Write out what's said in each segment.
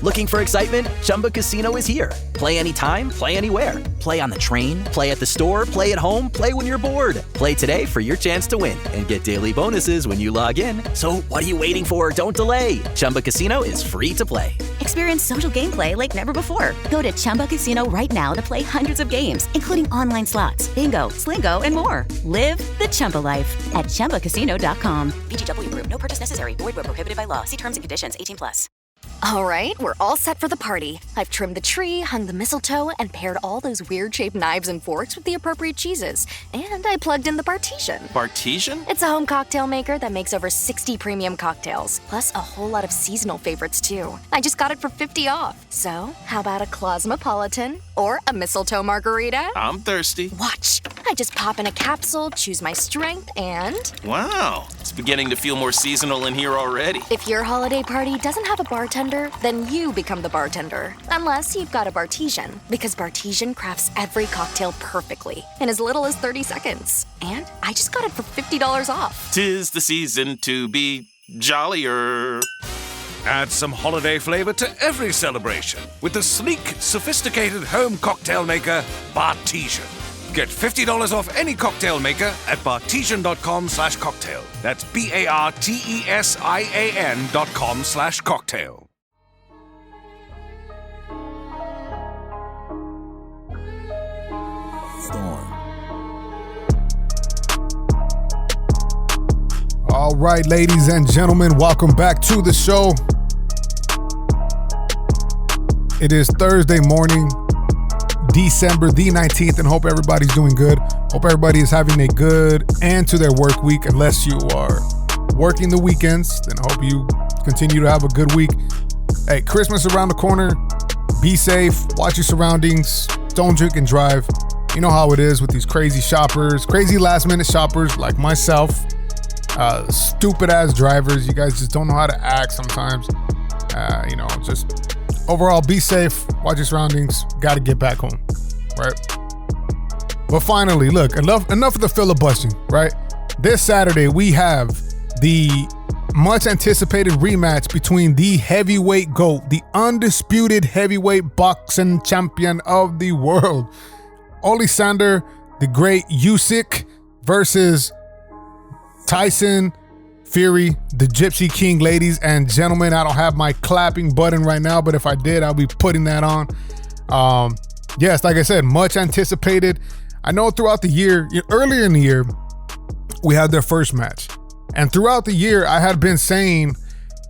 Looking for excitement? Chumba Casino is here. Play anytime, play anywhere. Play on the train, play at the store, play at home, play when you're bored. Play today for your chance to win and get daily bonuses when you log in. So what are you waiting for? Don't delay. Chumba Casino is free to play. Experience social gameplay like never before. Go to Chumba Casino right now to play hundreds of games, including online slots, bingo, Slingo, and more. Live the Chumba life at ChumbaCasino.com. VGW Group. No purchase necessary. Void where prohibited by law. See terms and conditions. 18+. All right, we're all set for the party. I've trimmed the tree, hung the mistletoe, and paired all those weird-shaped knives and forks with the appropriate cheeses. And I plugged in the Bartesian. Bartesian? It's a home cocktail maker that makes over 60 premium cocktails, plus a whole lot of seasonal favorites, too. I just got it for $50 off. So, how about a Cosmopolitan or a mistletoe margarita? I'm thirsty. Watch. I just pop in a capsule, choose my strength, and... Wow, it's beginning to feel more seasonal in here already. If your holiday party doesn't have a bartender, then you become the bartender. Unless you've got a Bartesian, because Bartesian crafts every cocktail perfectly in as little as 30 seconds. And I just got it for $50 off. 'Tis the season to be jollier. Add some holiday flavor to every celebration with the sleek, sophisticated home cocktail maker, Bartesian. Get $50 off any cocktail maker at bartesian.com/cocktail. That's BARTESIAN.com/cocktail. All right, ladies and gentlemen, welcome back to the show. It is Thursday morning, December the 19th, and hope everybody's doing good. Hope everybody is having a good end to their work week, unless you are working the weekends. Then I hope you continue to have a good week. Hey, Christmas around the corner. Be safe. Watch your surroundings. Don't drink and drive. You know how it is with these crazy shoppers, crazy last-minute shoppers like myself. Stupid ass drivers. You guys just don't know how to act sometimes. Just overall be safe, watch your surroundings, gotta get back home, right? But finally, look, enough of the filibustering, right? This Saturday we have the much anticipated rematch between the heavyweight GOAT, the undisputed heavyweight boxing champion of the world, Alexander the Great Usyk, versus Tyson Fury, the Gypsy King. Ladies and gentlemen, I don't have my clapping button right now, but if I did, I'll be putting that on. Yes, like I said, much anticipated. I know throughout the year, earlier in the year, we had their first match. And throughout the year, I had been saying,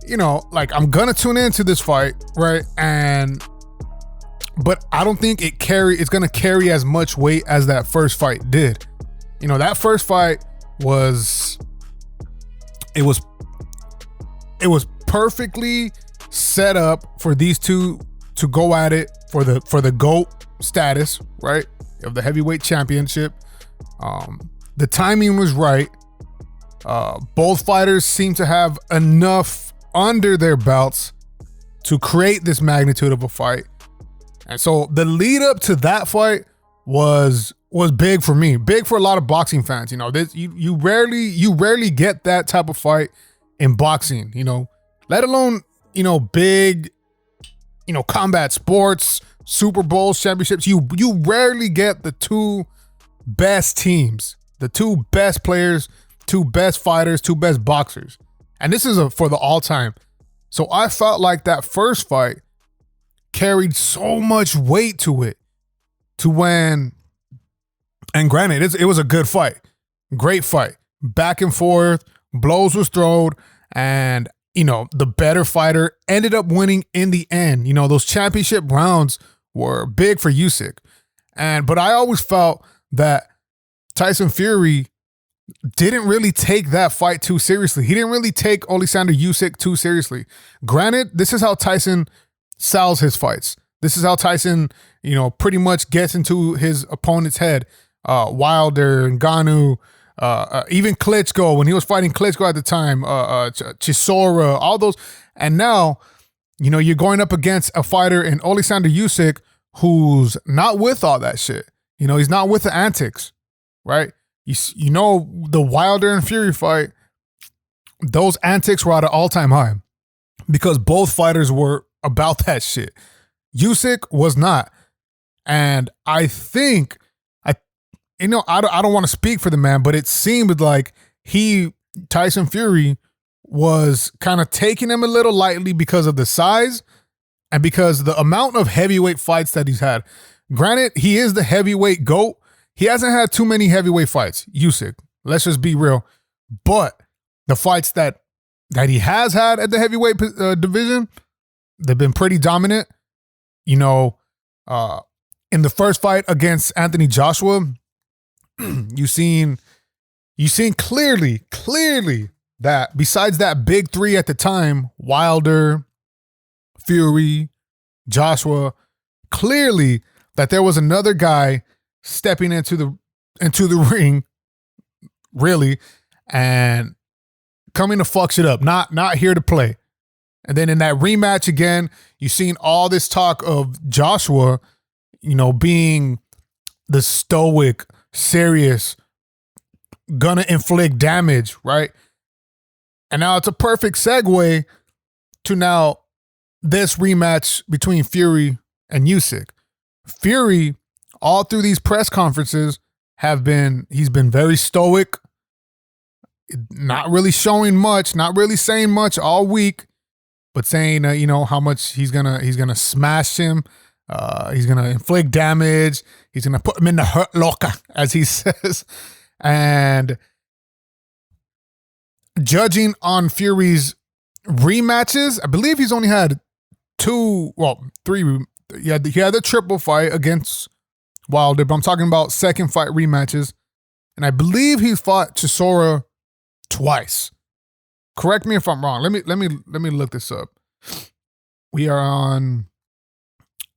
I'm going to tune into this fight, right? But I don't think it's going to carry as much weight as that first fight did. That first fight was perfectly set up for these two to go at it for the GOAT status, right, of the heavyweight championship. The timing was right. Both fighters seem to have enough under their belts to create this magnitude of a fight, and so the lead up to that fight was big for me, big for a lot of boxing fans. You rarely get that type of fight in boxing, let alone, big, combat sports, Super Bowls, championships. You rarely get the two best teams, the two best players, two best fighters, two best boxers. And this is for the all time. So I felt like that first fight carried so much weight to it, and granted, it was a good fight. Great fight. Back and forth. Blows was thrown. And, the better fighter ended up winning in the end. Those championship rounds were big for Usyk. But I always felt that Tyson Fury didn't really take that fight too seriously. He didn't really take Alexander Usyk too seriously. Granted, this is how Tyson sells his fights. This is how Tyson, pretty much gets into his opponent's head. Wilder, Ngannou, even Klitschko, when he was fighting Klitschko at the time, Chisora, all those. And now, you're going up against a fighter in Alexander Usyk who's not with all that shit. He's not with the antics, right? The Wilder and Fury fight, those antics were at an all-time high because both fighters were about that shit. Usyk was not. And I think, I don't want to speak for the man, but it seemed like Tyson Fury was kind of taking him a little lightly because of the size and because the amount of heavyweight fights that he's had. Granted, he is the heavyweight GOAT. He hasn't had too many heavyweight fights, Usyk. Let's just be real. But the fights that he has had at the heavyweight division, they've been pretty dominant. In the first fight against Anthony Joshua, you seen clearly that besides that big three at the time, Wilder, Fury, Joshua, clearly that there was another guy stepping into the ring, really, and coming to fuck shit up, not here to play. And then in that rematch again, you seen all this talk of Joshua, being the stoic, serious, gonna inflict damage, right? And now it's a perfect segue to now this rematch between Fury and Usyk. Fury, all through these press conferences, he's been very stoic, not really showing much, not really saying much all week, but saying how much he's gonna smash him, he's gonna inflict damage, he's gonna put him in the hurt locker, as he says. And judging on Fury's rematches, I believe he's only had three. He had the triple fight against Wilder, but I'm talking about second fight rematches. And I believe he fought Chisora twice. Correct me if I'm wrong. Let me look this up. We are on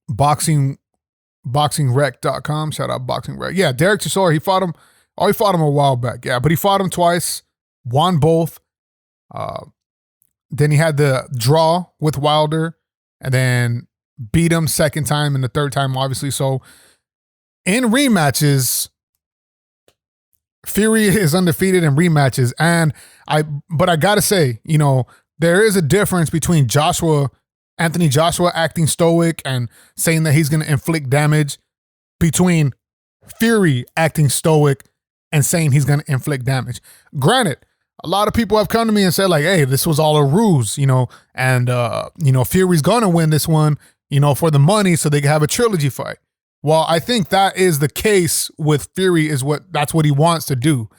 boxingrec.com. Shout out Boxing Rec. Yeah, Derek Chisora, he fought him a while back. Yeah, but he fought him twice, won both. Then he had the draw with Wilder and then beat him second time and the third time, obviously. So in rematches, Fury is undefeated in rematches. But I gotta say, there is a difference between Anthony Joshua acting stoic and saying that he's gonna inflict damage, between Fury acting stoic and saying he's gonna inflict damage. Granted, a lot of people have come to me and said, like, hey, this was all a ruse, and Fury's gonna win this one, for the money so they can have a trilogy fight. Well, I think that is the case with Fury, that's what he wants to do.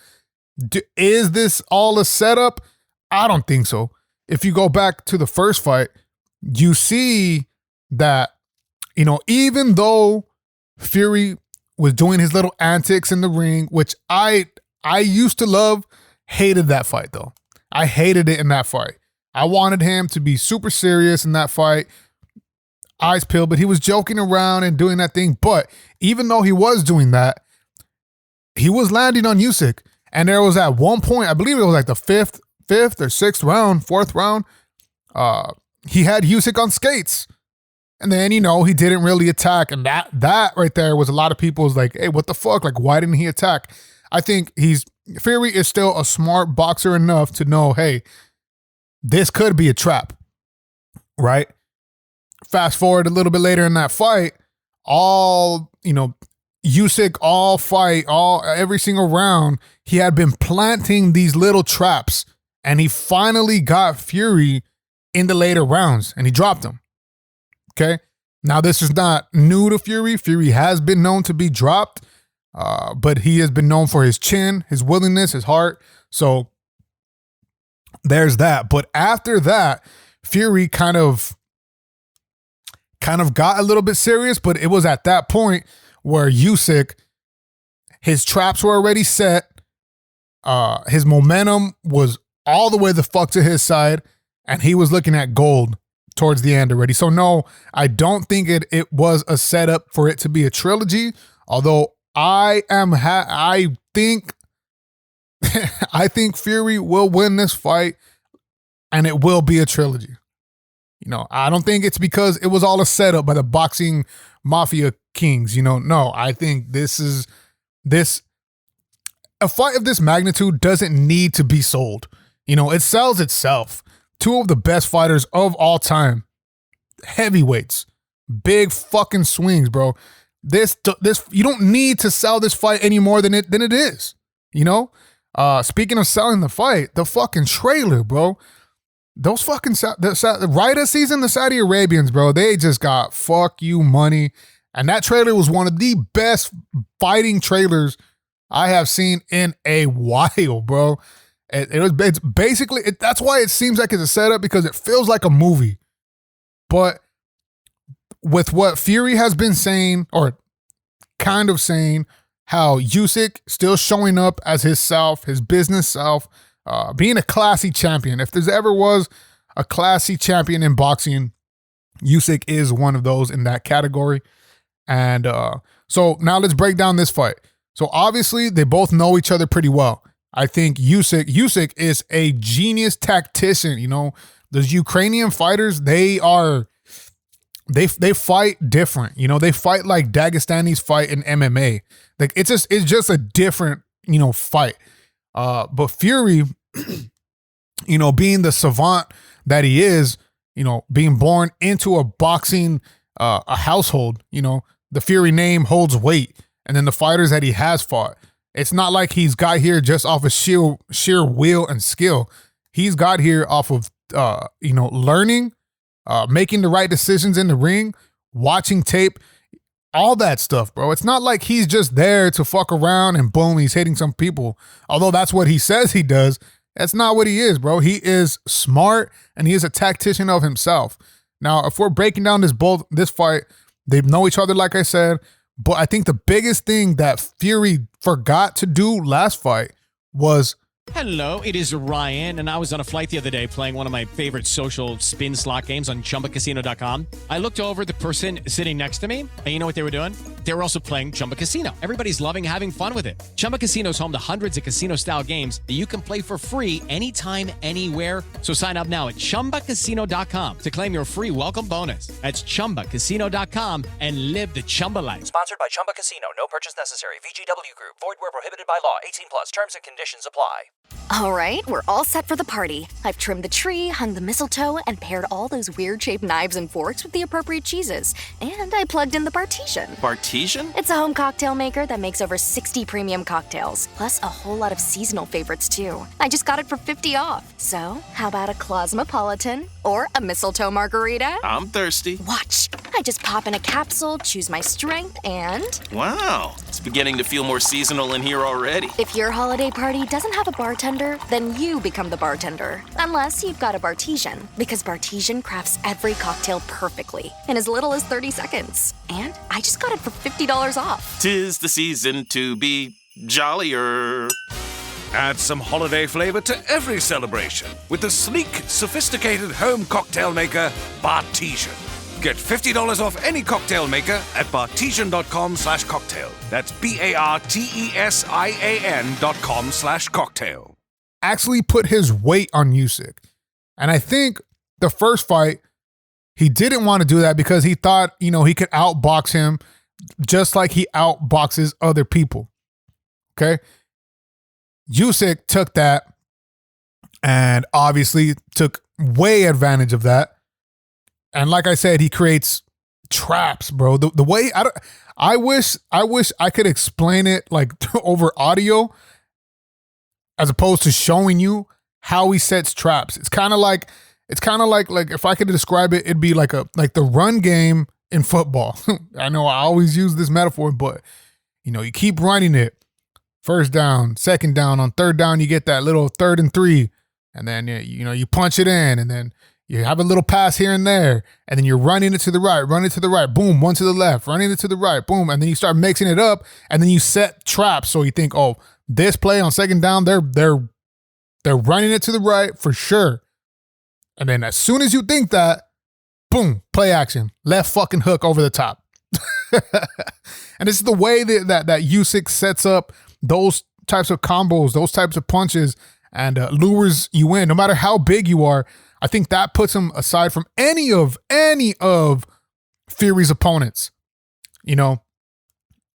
Is this all a setup? I don't think so. If you go back to the first fight, you see that, even though Fury was doing his little antics in the ring, which I used to love, hated that fight though. I hated it in that fight. I wanted him to be super serious in that fight, eyes peeled, but he was joking around and doing that thing. But even though he was doing that, he was landing on Usyk. And there was at one point, I believe it was like the fifth or fourth round, he had Usyk on skates. And then, he didn't really attack. And that right there was a lot of people's like, hey, what the fuck? Like, why didn't he attack? I think Fury is still a smart boxer enough to know, hey, this could be a trap, right? Fast forward a little bit later in that fight, Usyk, every single round, he had been planting these little traps, and he finally got Fury in the later rounds, and he dropped him. Okay? Now, this is not new to Fury. Fury has been known to be dropped, but he has been known for his chin, his willingness, his heart. So there's that. But after that, Fury kind of got a little bit serious, but it was at that point where Usyk, his traps were already set. His momentum was all the way the fuck to his side, and he was looking at gold towards the end already. So no, I don't think it was a setup for it to be a trilogy, although I think Fury will win this fight and it will be a trilogy. I don't think it's because it was all a setup by the boxing mafia kings. No, I think a fight of this magnitude doesn't need to be sold. It sells itself. Two of the best fighters of all time heavyweights, big fucking swings, bro. This you don't need to sell this fight any more than it is. You know. Speaking of selling the fight, the fucking trailer, bro. Those fucking Rida season, the Saudi Arabians, bro. They just got fuck you money, and that trailer was one of the best fighting trailers I have seen in a while, bro. It's basically that's why it seems like it's a setup, because it feels like a movie. But with what Fury has been saying, or kind of saying, how Usyk still showing up as his self, his business self, being a classy champion. If there's ever was a classy champion in boxing, Usyk is one of those in that category. And so now let's break down this fight. So obviously they both know each other pretty well. I think Usyk is a genius tactician. You know, those Ukrainian fighters, they fight different. You know, they fight like Dagestanis fight in MMA. Like it's just a different, you know, fight. But Fury, you know, being the savant that he is, you know, being born into a boxing a household, you know, the Fury name holds weight. And then the fighters that he has fought, it's not like he's got here just off of sheer will and skill. He's got here off of you know, learning, making the right decisions in the ring, watching tape, all that stuff, bro. It's not like he's just there to fuck around and boom, he's hitting some people. Although that's what he says he does. That's not what he is, bro. He is smart and he is a tactician of himself. Now, if we're breaking down this fight, they know each other, like I said. But I think the biggest thing that Fury forgot to do last fight was... Hello, it is Ryan, and I was on a flight the other day playing one of my favorite social spin slot games on ChumbaCasino.com. I looked over at the person sitting next to me, and you know what they were doing? They were also playing Chumba Casino. Everybody's loving having fun with it. Chumba Casino is home to hundreds of casino-style games that you can play for free anytime, anywhere. So sign up now at ChumbaCasino.com to claim your free welcome bonus. That's ChumbaCasino.com and live the Chumba life. Sponsored by Chumba Casino. No purchase necessary. VGW Group. Void where prohibited by law. 18+. Terms and conditions apply. All right, we're all set for the party. I've trimmed the tree, hung the mistletoe, and paired all those weird-shaped knives and forks with the appropriate cheeses. And I plugged in the Bartesian. Bartesian? It's a home cocktail maker that makes over 60 premium cocktails, plus a whole lot of seasonal favorites, too. I just got it for $50 off. So, how about a Cosmopolitan or a mistletoe margarita? I'm thirsty. Watch. I just pop in a capsule, choose my strength, and... Wow, it's beginning to feel more seasonal in here already. If your holiday party doesn't have a bartender, then you become the bartender. Unless you've got a Bartesian, because Bartesian crafts every cocktail perfectly in as little as 30 seconds. And I just got it for $50 off. 'Tis the season to be jollier. Add some holiday flavor to every celebration with the sleek, sophisticated home cocktail maker, Bartesian. Get $50 off any cocktail maker at bartesian.com/cocktail. That's BARTESIAN.com/cocktail. Actually put his weight on Usyk. And I think the first fight, he didn't want to do that because he thought, you know, he could outbox him just like he outboxes other people. Okay? Usyk took that and obviously took way advantage of that. And like I said, he creates traps, bro. The way I wish I could explain it like over audio as opposed to showing you how he sets traps. It's kind of like if I could describe it, it'd be like the run game in football. I know I always use this metaphor, but you know, you keep running it. First down, second down, on third down, you get that little 3rd and 3, and then you know, you punch it in, and then you have a little pass here and there, and then you're running it to the right, boom, one to the left, running it to the right, boom, and then you start mixing it up, and then you set traps. So you think, oh, this play on second down, they're running it to the right for sure. And then as soon as you think that, boom, play action, left fucking hook over the top. And this is the way that Usyk sets up those types of combos, those types of punches, and lures you in. No matter how big you are, I think that puts him aside from any of Fury's opponents. You know,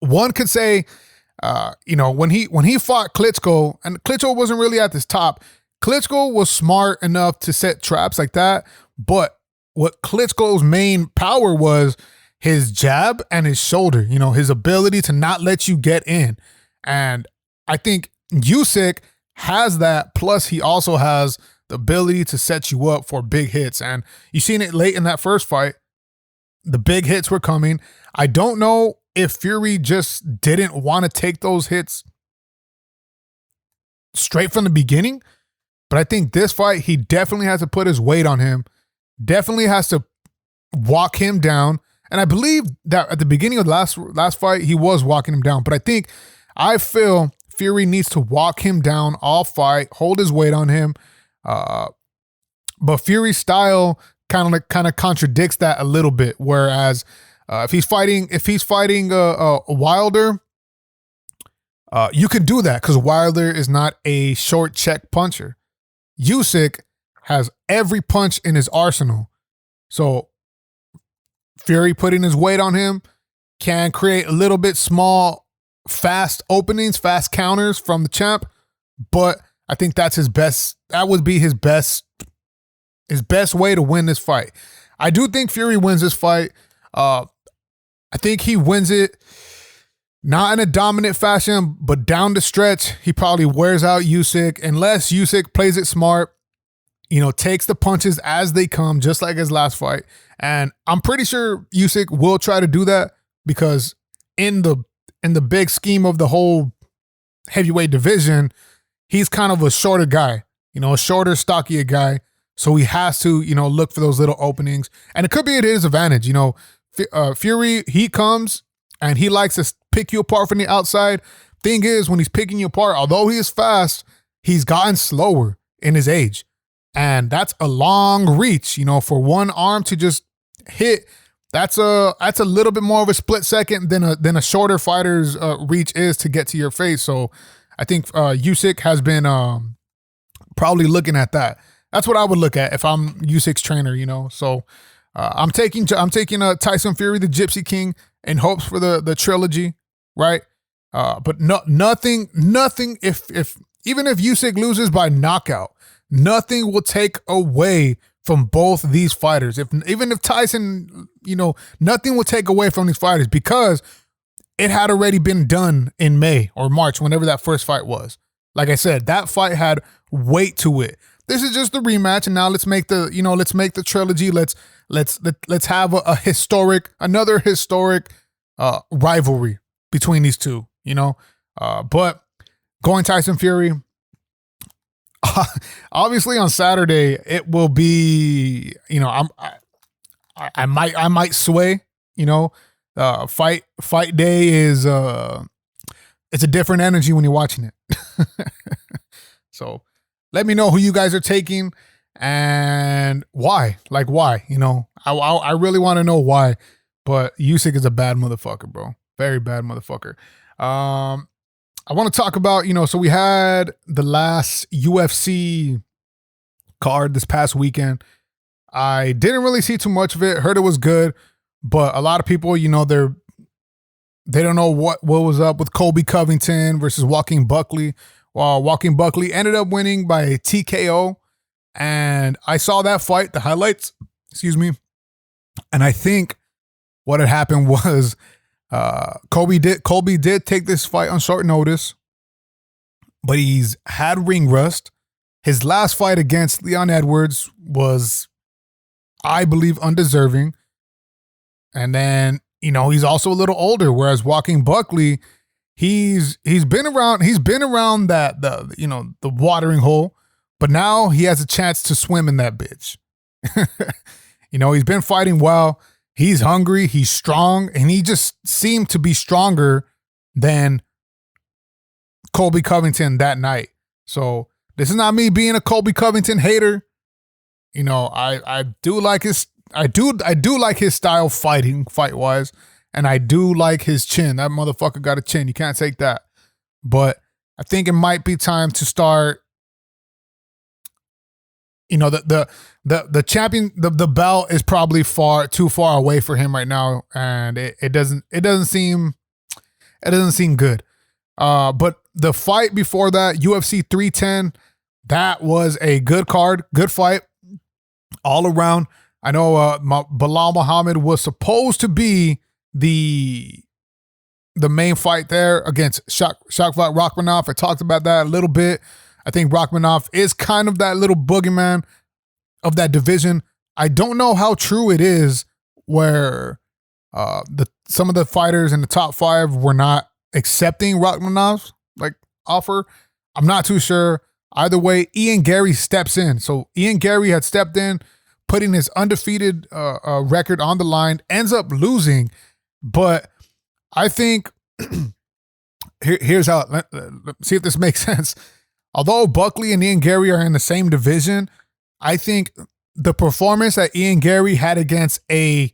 one could say, you know, when he fought Klitschko, and Klitschko wasn't really at this top. Klitschko was smart enough to set traps like that, but Klitschko's main power was his jab and his shoulder, you know, his ability to not let you get in. And I think Usyk has that, plus he also has the ability to set you up for big hits. And you've seen it late in that first fight. The big hits were coming. I don't know if Fury just didn't want to take those hits straight from the beginning, but I think this fight, he definitely has to put his weight on him, definitely has to walk him down. And I believe that at the beginning of the last fight, he was walking him down. But I feel Fury needs to walk him down all fight, hold his weight on him. But Fury's style kind of contradicts that a little bit. Whereas if he's fighting Wilder, you can do that because Wilder is not a short check puncher. Usyk has every punch in his arsenal. So Fury putting his weight on him can create a little bit small, fast openings, fast counters from the champ. But I think that's his best. That would be his best way to win this fight. I do think Fury wins this fight. I think he wins it not in a dominant fashion, but down the stretch, he probably wears out Usyk unless Usyk plays it smart, you know, takes the punches as they come, just like his last fight. And I'm pretty sure Usyk will try to do that because in the big scheme of the whole heavyweight division, he's kind of a shorter guy, you know, a shorter, stockier guy. So he has to, you know, look for those little openings. And it could be at his advantage, you know. Fury, he comes and he likes to pick you apart from the outside. Thing is, when he's picking you apart, although he is fast, he's gotten slower in his age. And that's a long reach, you know, for one arm to just hit. That's a little bit more of a split second than a shorter fighter's reach is to get to your face. So I think Usyk has been probably looking at that. That's what I would look at if I'm Usyk's trainer, you know. So I'm taking Tyson Fury, the Gypsy King, in hopes for the trilogy, right? But nothing. If even if Usyk loses by knockout, nothing will take away from both these fighters. Even if Tyson, you know, nothing will take away from these fighters because it had already been done in May or March, whenever that first fight was. Like I said, that fight had weight to it. This is just the rematch, and now let's make the trilogy. Let's have another historic rivalry between these two, you know. But going Tyson Fury, obviously on Saturday it will be, you know, I might sway, you know. Fight day is it's a different energy when you're watching it. So let me know who you guys are taking and why. Like why, you know. I really want to know why. But Usyk is a bad motherfucker, bro. Very bad motherfucker. I want to talk about, you know, so we had the last UFC card this past weekend. I didn't really see too much of it. Heard it was good, but a lot of people, you know, they don't know what was up with Colby Covington versus Joaquin Buckley. Well, Joaquin Buckley ended up winning by a TKO, and I saw that fight, the highlights, and I think what had happened was Colby did take this fight on short notice, but he's had ring rust. His last fight against Leon Edwards was, I believe, undeserving. And then, you know, he's also a little older, whereas Joaquin Buckley, he's been around that the watering hole, but now he has a chance to swim in that bitch. You know, he's been fighting well. He's hungry, he's strong, and he just seemed to be stronger than Colby Covington that night. So this is not me being a Colby Covington hater. You know, I do like his style fight-wise, and I do like his chin. That motherfucker got a chin. You can't take that. But I think it might be time to start, you know, the champion, the belt is probably too far away for him right now, and it doesn't seem good. But the fight before that, UFC 310, that was a good card, good fight all around. I know Bilal Muhammad was supposed to be the main fight there against Shavkat Rakhmonov. I talked about that a little bit. I think Rakhmonov is kind of that little boogeyman of that division. I don't know how true it is where some of the fighters in the top 5 were not accepting Rakhmonov's offer. I'm not too sure. Either way, Ian Gary steps in. So Ian Gary had stepped in, putting his undefeated record on the line, ends up losing. But I think here's how, let's see if this makes sense. Although Buckley and Ian Gary are in the same division, I think the performance that Ian Gary had against a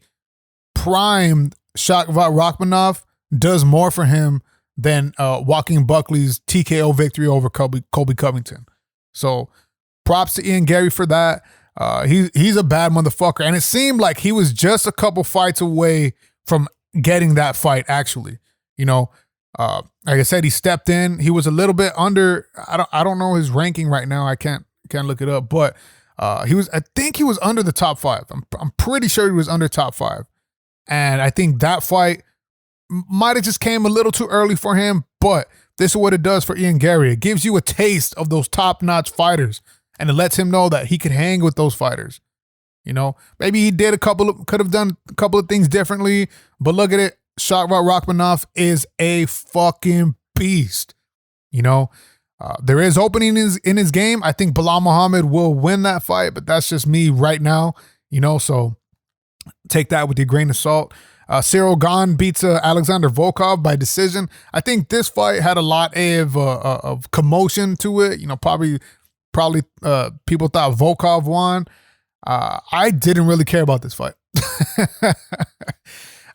primed Shavkat Rakhmonov does more for him than Joaquin Buckley's TKO victory over Colby Covington. So props to Ian Gary for that. He's a bad motherfucker. And it seemed like he was just a couple fights away from getting that fight, actually. Like I said, he stepped in. He was a little bit under, I don't know his ranking right now. I can't look it up, but I think he was under the top 5. I'm pretty sure he was under top 5. And I think that fight might have just came a little too early for him, but this is what it does for Ian Gary. It gives you a taste of those top-notch fighters, and it lets him know that he could hang with those fighters. Maybe he could have done a couple of things differently, but look at it. Shavkat Rakhmonov is a fucking beast. There is openings in his game. I think Bilal Muhammad will win that fight, but that's just me right now. So take that with a grain of salt. Cyril Gane beats Alexander Volkov by decision. I think this fight had a lot of commotion to it. Probably people thought Volkov won. I didn't really care about this fight.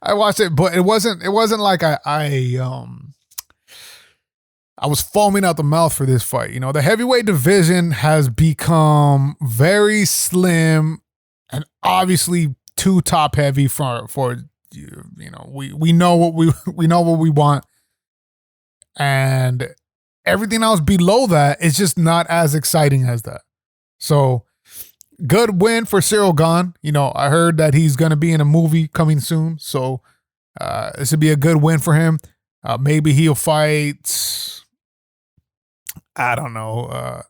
I watched it, but it wasn't like I was foaming out the mouth for this fight. The heavyweight division has become very slim and obviously too top heavy for we know what we want, and everything else below that is just not as exciting as that. So good win for Cyril Gane. I heard that he's going to be in a movie coming soon. So this would be a good win for him. Maybe he'll fight, I don't know,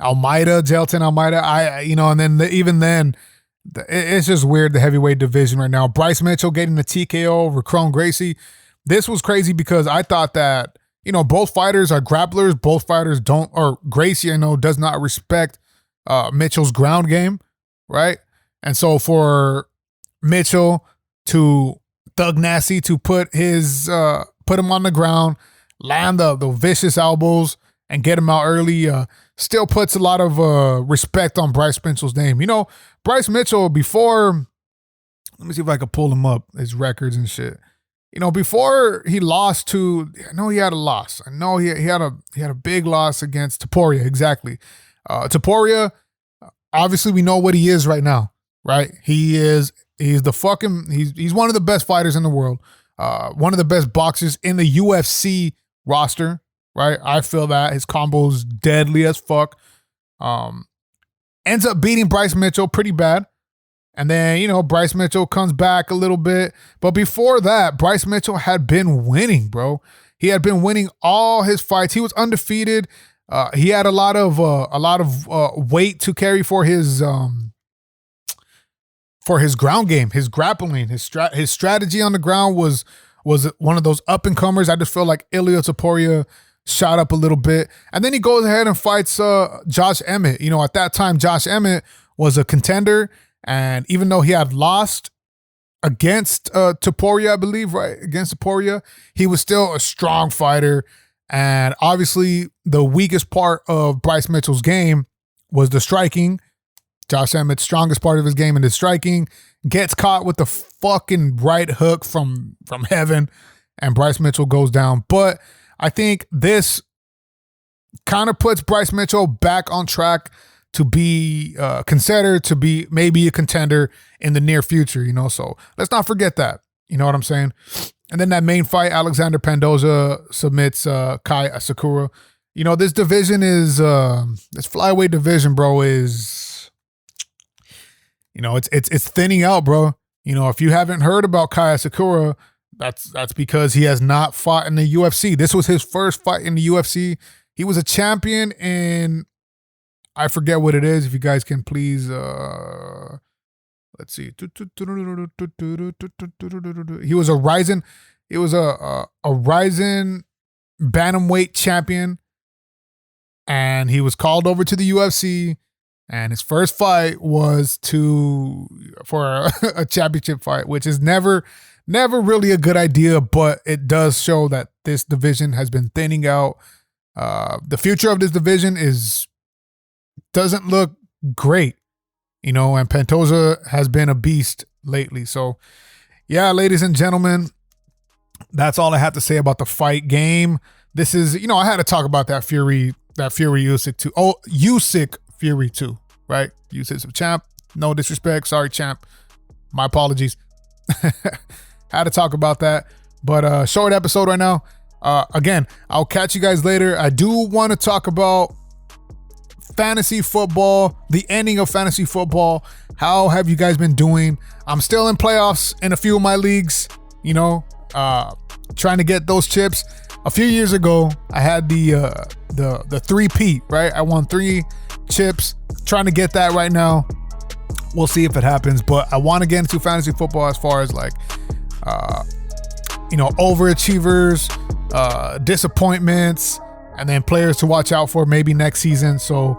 Jelton Almeida. And then even then, it's just weird, the heavyweight division right now. Bryce Mitchell getting the TKO over Cron Gracie. This was crazy because I thought that, both fighters are grapplers. Both fighters Gracie, I know, does not respect Mitchell's ground game, right? And so for Mitchell to Thug Nasty to put him on the ground, land the vicious elbows and get him out early, still puts a lot of respect on Bryce Mitchell's name. Bryce Mitchell, before, let me see if I can pull him up, his records and shit. Before he lost to, I know he had a loss. I know he had a big loss against Topuria, exactly. Topuria, obviously we know what he is right now, right? He's one of the best fighters in the world. One of the best boxers in the UFC roster, right? I feel that his combo's deadly as fuck. Ends up beating Bryce Mitchell pretty bad. And then, Bryce Mitchell comes back a little bit. But before that, Bryce Mitchell had been winning, bro. He had been winning all his fights. He was undefeated. He had a lot of weight to carry for his ground game, his grappling, his strategy on the ground was one of those up and comers. I just feel like Ilia Topuria shot up a little bit, and then he goes ahead and fights Josh Emmett. At that time, Josh Emmett was a contender, and even though he had lost against Topuria, I believe, right, against Topuria, he was still a strong fighter. And obviously, the weakest part of Bryce Mitchell's game was the striking. Josh Emmett's strongest part of his game in his striking gets caught with the fucking right hook from heaven, and Bryce Mitchell goes down. But I think this kind of puts Bryce Mitchell back on track to be considered to be maybe a contender in the near future, So let's not forget that. You know what I'm saying? And then that main fight, Alexander Pandoza submits Kai Asakura. This division is, this flyweight division, bro, is it's thinning out, bro. If you haven't heard about Kaya Sakura, that's because he has not fought in the UFC. This was his first fight in the UFC. He was a champion in, I forget what it is. If you guys can please, let's see. He was a Ryzen bantamweight champion, and he was called over to the UFC. And his first fight was for a championship fight, which is never really a good idea, but it does show that this division has been thinning out. The future of this division doesn't look great, and Pantoja has been a beast lately. So, yeah, ladies and gentlemen, that's all I have to say about the fight game. This is, I had to talk about that Fury Usyk 2. Oh, Usyk Fury 2, right? Usyk's a champ. No disrespect. Sorry, champ. My apologies. Had to talk about that. But short episode right now. Again, I'll catch you guys later. I do want to talk about fantasy football, the ending of fantasy football. How have you guys been doing? I'm still in playoffs in a few of my leagues, trying to get those chips. A few years ago, I had the 3-peat, right? I won 3 chips. Trying to get that right now. We'll see if it happens, but I want to get into fantasy football as far as like, overachievers, disappointments, and then players to watch out for maybe next season. So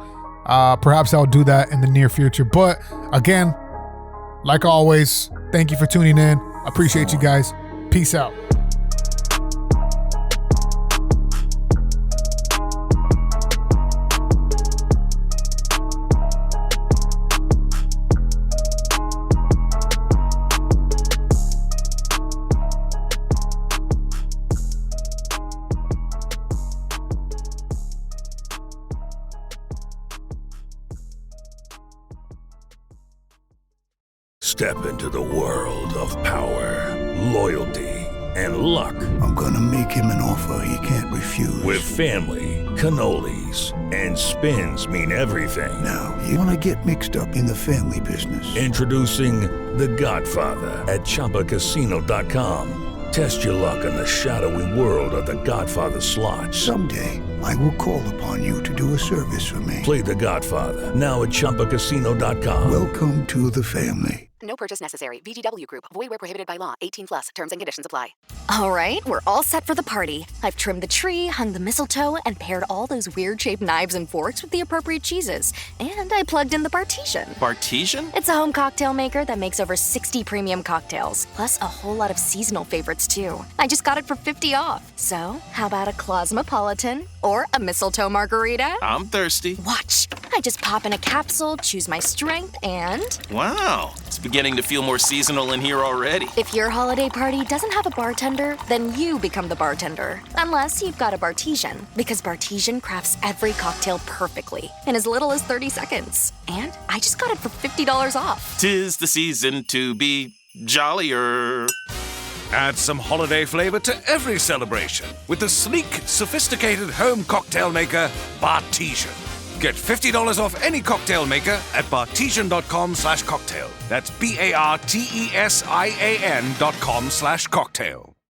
perhaps I'll do that in the near future. But again, like always, thank you for tuning in. I appreciate you guys. Peace out. Step into the world of power, loyalty, and luck. I'm gonna make him an offer he can't refuse. With family, cannolis, and spins mean everything. Now, you wanna get mixed up in the family business. Introducing The Godfather at ChumbaCasino.com. Test your luck in the shadowy world of The Godfather slot. Someday, I will call upon you to do a service for me. Play The Godfather, now at ChumbaCasino.com. Welcome to the family. No purchase necessary. VGW Group. Void where prohibited by law. 18 plus. Terms and conditions apply. All right, we're all set for the party. I've trimmed the tree, hung the mistletoe, and paired all those weird-shaped knives and forks with the appropriate cheeses. And I plugged in the Bartesian. Bartesian? It's a home cocktail maker that makes over 60 premium cocktails, plus a whole lot of seasonal favorites, too. I just got it for $50 off. So, how about a Cosmopolitan or a mistletoe margarita? I'm thirsty. Watch. I just pop in a capsule, choose my strength, and... Wow, it's beginning to feel more seasonal in here already. If your holiday party doesn't have a bartender, then you become the bartender. Unless you've got a Bartesian, because Bartesian crafts every cocktail perfectly in as little as 30 seconds. And I just got it for $50 off. 'Tis the season to be jollier. Add some holiday flavor to every celebration with the sleek, sophisticated home cocktail maker, Bartesian. Get $50 off any cocktail maker at bartesian.com/cocktail. That's BARTESIAN.com/cocktail.